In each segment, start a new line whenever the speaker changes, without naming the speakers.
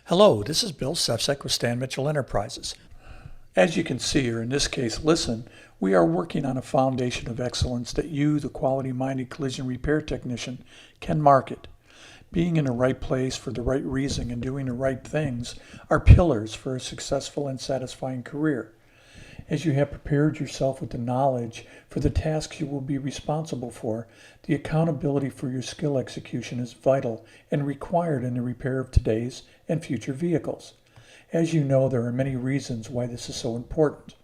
Hello, this is Bill Sefsek with Stan Mitchell Enterprises. As you can see, or in this case, listen, we are working on a foundation of excellence that you, the quality-minded collision repair technician, can market. Being in the right place for the right reason and doing the right things are pillars for a successful and satisfying career. As you have prepared yourself with the knowledge for the tasks you will be responsible for, the accountability for your skill execution is vital and required in the repair of today's and future vehicles. As you know, there are many reasons why this is so important.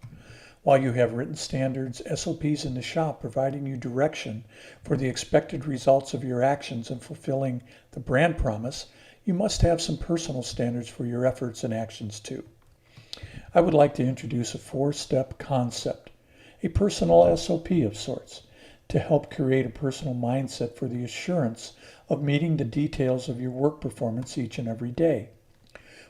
While you have written standards, SOPs in the shop providing you direction for the expected results of your actions in fulfilling the brand promise, you must have some personal standards for your efforts and actions too. I would like to introduce a 4-step concept, a personal SOP of sorts, to help create a personal mindset for the assurance of meeting the details of your work performance each and every day.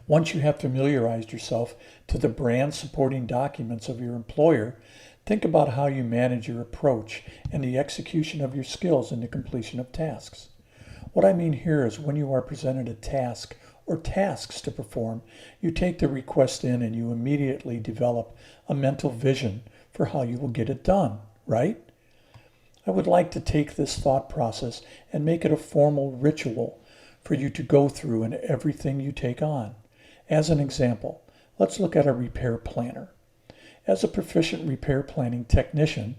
Once you have familiarized yourself to the brand supporting documents of your employer, think about how you manage your approach and the execution of your skills in the completion of tasks. What I mean here is when you are presented a task or tasks to perform, you take the request in and you immediately develop a mental vision for how you will get it done, right? I would like to take this thought process and make it a formal ritual for you to go through in everything you take on. As an example, let's look at a repair planner. As a proficient repair planning technician,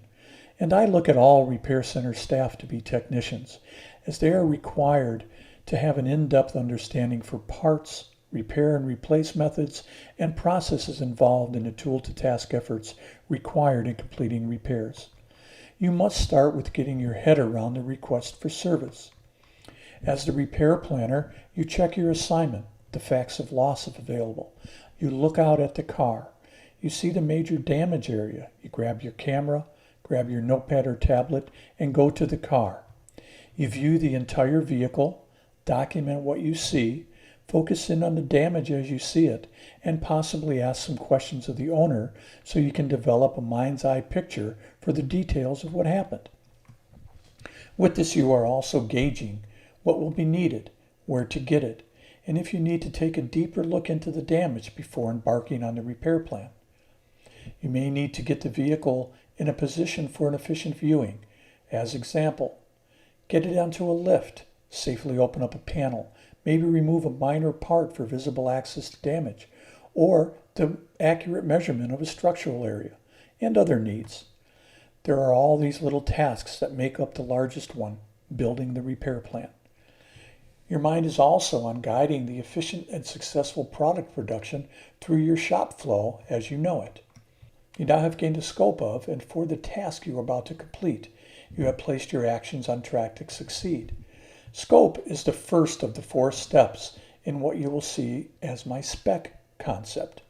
and I look at all repair center staff to be technicians, as they are required to have an in-depth understanding for parts, repair and replace methods, and processes involved in the tool-to-task efforts required in completing repairs. You must start with getting your head around the request for service. As the repair planner, you check your assignment, the facts of loss if available. You look out at the car. You see the major damage area. You grab your camera, grab your notepad or tablet, and go to the car. You view the entire vehicle, document what you see, focus in on the damage as you see it, and possibly ask some questions of the owner so you can develop a mind's eye picture for the details of what happened. With this, you are also gauging what will be needed, where to get it, and if you need to take a deeper look into the damage before embarking on the repair plan. You may need to get the vehicle in a position for an efficient viewing. As example, get it onto a lift, safely open up a panel, maybe remove a minor part for visible access to damage, or the accurate measurement of a structural area, and other needs. There are all these little tasks that make up the largest one, building the repair plan. Your mind is also on guiding the efficient and successful product production through your shop flow as you know it. You now have gained a scope of and for the task you are about to complete. You have placed your actions on track to succeed. Scope is the first of the 4 steps in what you will see as my spec concept.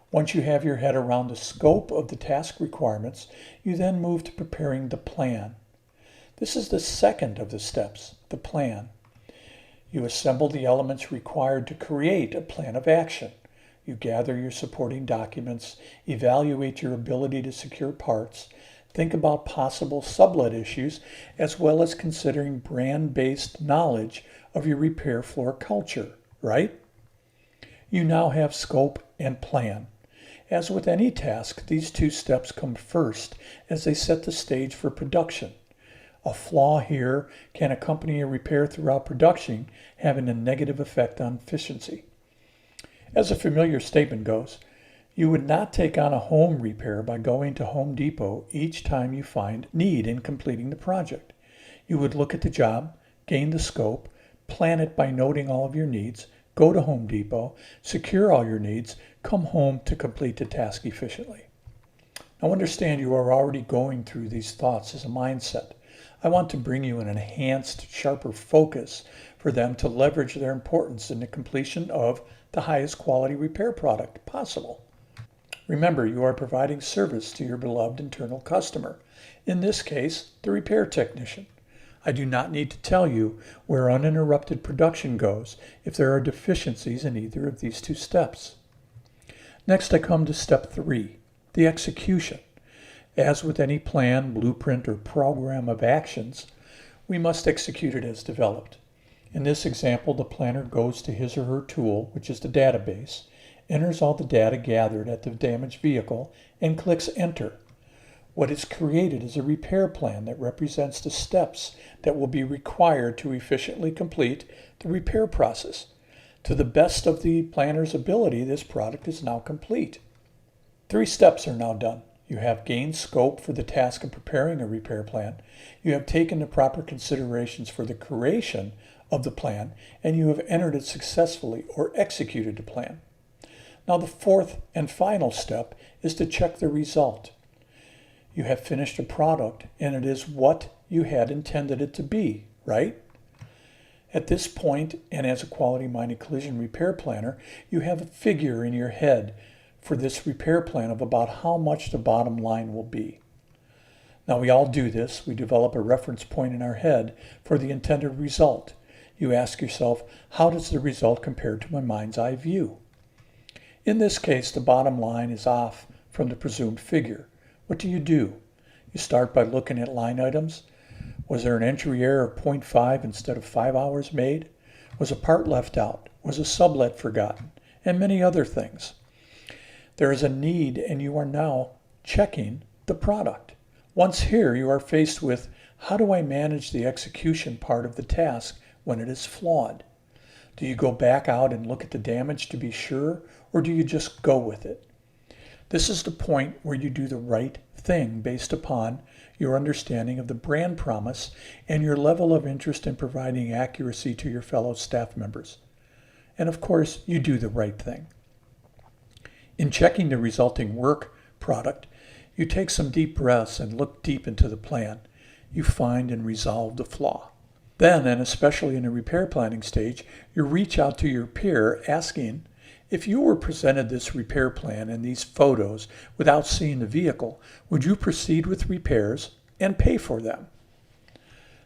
Once you have your head around the scope of the task requirements, you then move to preparing the plan. This is the second of the steps, the plan. You assemble the elements required to create a plan of action. You gather your supporting documents, evaluate your ability to secure parts, think about possible sublet issues, as well as considering brand-based knowledge of your repair floor culture, right? You now have scope and plan. As with any task, these 2 steps come first as they set the stage for production. A flaw here can accompany a repair throughout production, having a negative effect on efficiency. As a familiar statement goes, you would not take on a home repair by going to Home Depot each time you find need in completing the project. You would look at the job, gain the scope, plan it by noting all of your needs, go to Home Depot, secure all your needs, come home to complete the task efficiently. Now understand you are already going through these thoughts as a mindset. I want to bring you an enhanced, sharper focus for them to leverage their importance in the completion of the highest quality repair product possible. Remember, you are providing service to your beloved internal customer, in this case, the repair technician. I do not need to tell you where uninterrupted production goes if there are deficiencies in either of these 2 steps. Next, I come to step 3, the execution. As with any plan, blueprint, or program of actions, we must execute it as developed. In this example, the planner goes to his or her tool, which is the database, enters all the data gathered at the damaged vehicle, and clicks Enter. What is created is a repair plan that represents the steps that will be required to efficiently complete the repair process. To the best of the planner's ability, this product is now complete. 3 steps are now done. You have gained scope for the task of preparing a repair plan. You have taken the proper considerations for the creation of the plan, and you have entered it successfully or executed the plan. Now the 4th and final step is to check the result. You have finished a product, and it is what you had intended it to be, right? At this point, and as a quality-minded collision repair planner, you have a figure in your head for this repair plan of about how much the bottom line will be. Now we all do this. We develop a reference point in our head for the intended result. You ask yourself, how does the result compare to my mind's eye view? In this case, the bottom line is off from the presumed figure. What do? You start by looking at line items. Was there an entry error of 0.5 instead of 5 hours made? Was a part left out? Was a sublet forgotten? And many other things. There is a need, and you are now checking the product. Once here, you are faced with, how do I manage the execution part of the task when it is flawed? Do you go back out and look at the damage to be sure, or do you just go with it? This is the point where you do the right thing based upon your understanding of the brand promise and your level of interest in providing accuracy to your fellow staff members. And of course, you do the right thing. In checking the resulting work product, you take some deep breaths and look deep into the plan. You find and resolve the flaw. Then, and especially in the repair planning stage, you reach out to your peer asking, if you were presented this repair plan and these photos without seeing the vehicle, would you proceed with repairs and pay for them?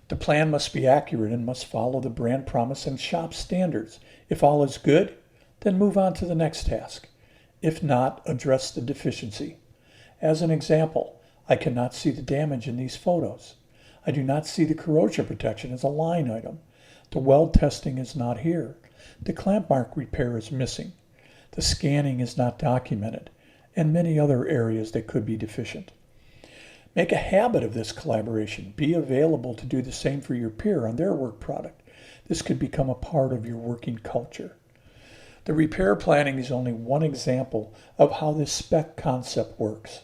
The plan must be accurate and must follow the brand promise and shop standards. If all is good, then move on to the next task. If not, address the deficiency. As an example, I cannot see the damage in these photos. I do not see the corrosion protection as a line item. The weld testing is not here. The clamp mark repair is missing. The scanning is not documented, and many other areas that could be deficient. Make a habit of this collaboration. Be available to do the same for your peer on their work product. This could become a part of your working culture. The repair planning is only one example of how this spec concept works.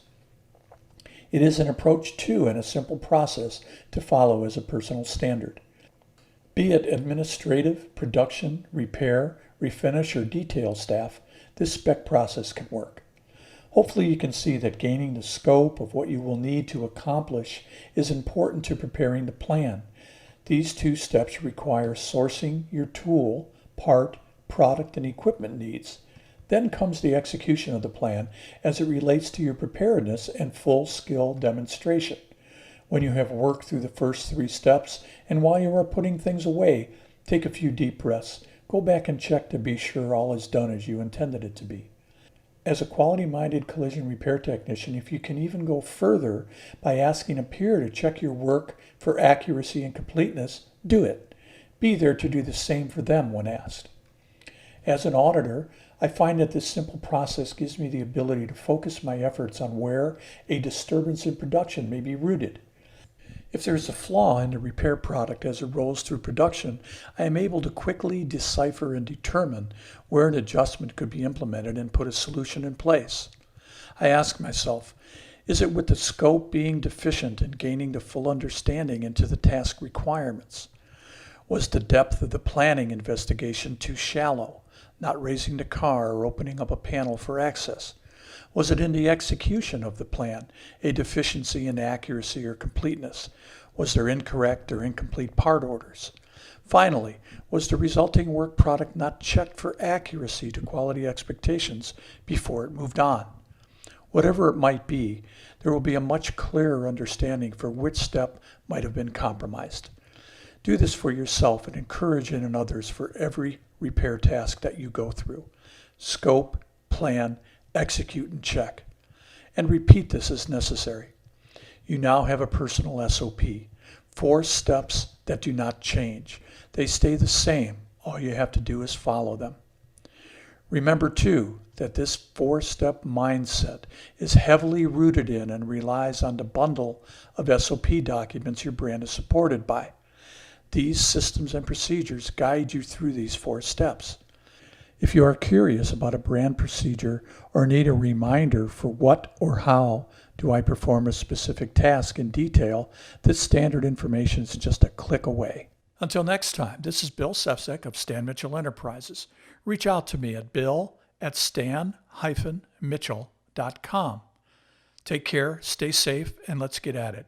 It is an approach to and a simple process to follow as a personal standard. Be it administrative, production, repair, refinish, or detail staff, this spec process can work. Hopefully you can see that gaining the scope of what you will need to accomplish is important to preparing the plan. These 2 steps require sourcing your tool, part, product, and equipment needs. Then comes the execution of the plan as it relates to your preparedness and full skill demonstration. When you have worked through the first 3 steps and while you are putting things away, take a few deep breaths. Go back and check to be sure all is done as you intended it to be. As a quality-minded collision repair technician, if you can even go further by asking a peer to check your work for accuracy and completeness, do it. Be there to do the same for them when asked. As an auditor, I find that this simple process gives me the ability to focus my efforts on where a disturbance in production may be rooted. If there is a flaw in the repair product as it rolls through production, I am able to quickly decipher and determine where an adjustment could be implemented and put a solution in place. I ask myself, is it with the scope being deficient in gaining the full understanding into the task requirements? Was the depth of the planning investigation too shallow, not raising the car or opening up a panel for access? Was it in the execution of the plan, a deficiency in accuracy or completeness? Was there incorrect or incomplete part orders? Finally, was the resulting work product not checked for accuracy to quality expectations before it moved on? Whatever it might be, there will be a much clearer understanding for which step might have been compromised. Do this for yourself and encourage it in others for every repair task that you go through. Scope, plan, execute, and check. And repeat this as necessary. You now have a personal SOP. 4 steps that do not change. They stay the same. All you have to do is follow them. Remember too that this 4-step mindset is heavily rooted in and relies on the bundle of SOP documents your brand is supported by. These systems and procedures guide you through these 4 steps. If you are curious about a brand procedure or need a reminder for what or how do I perform a specific task in detail, this standard information is just a click away. Until next time, this is Bill Sefcik of Stan Mitchell Enterprises. Reach out to me at bill@stan-mitchell.com. Take care, stay safe, and let's get at it.